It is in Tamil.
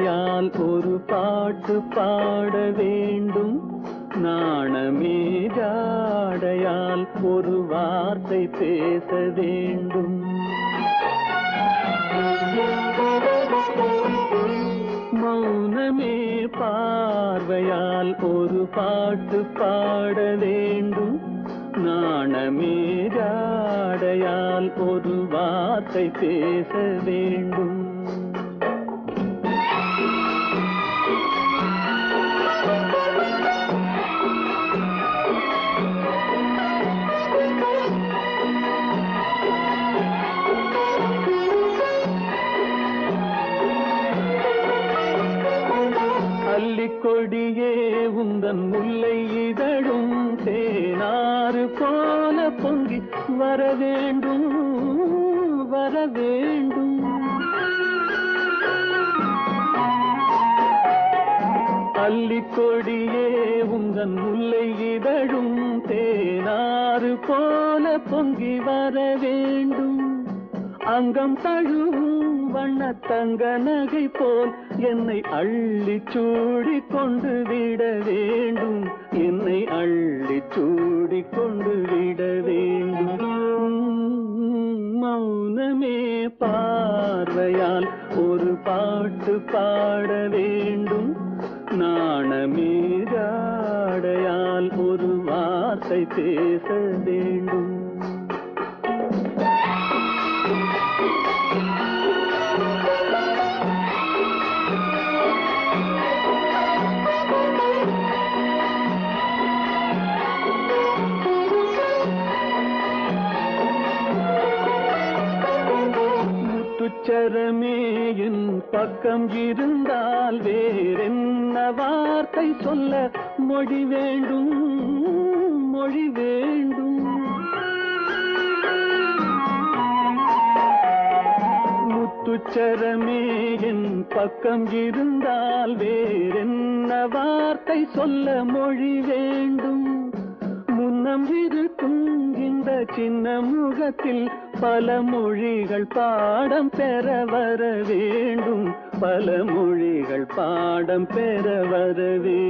பார்வையால் ஒரு பாட்டு பாட வேண்டும். நாணமே ஜாடையால் ஒரு வார்த்தை பேச வேண்டும். மௌனமே பார்வையால் ஒரு பாட்டு பாட வேண்டும். நாணமே ஜாடையால் ஒரு வார்த்தை பேச வேண்டும். அல்லிக்கொடியே உந்தன் முல்லை இதழும் தேனாறு போல பொங்கி வர வேண்டும், வர வேண்டும். அல்லிக்கொடியே உந்தன் முல்லை இதழும் தேனாறு போல பொங்கி வர வேண்டும். அங்கம் தழுவும் வண்ணத்தங்க நகை போல் என்னை அள்ளி சூடி கொண்டு விட வேண்டும், என்னை அள்ளி சூடி கொண்டு விட வேண்டும். மௌனமே பார்வையால் ஒரு பாட்டு பாட வேண்டும். நாணமே ஜாடையால் ஒரு வார்த்தை பேச வேண்டும். முத்துச்சரமே என் பக்கம் இருந்தால் வேறென்ன வார்த்தை சொல்ல மொழி வேண்டும், மொழி வேண்டும். முத்துச்சரமே என் பக்கம் இருந்தால் வேறென்ன வார்த்தை சொல்ல மொழி வேண்டும். முன்னம் இருக்கும் இந்த சின்ன முகத்தில் பல மொழிகள் பாடம் பெற வர வேண்டும், பல மொழிகள் பாடம் பெற வர வேண்டும்.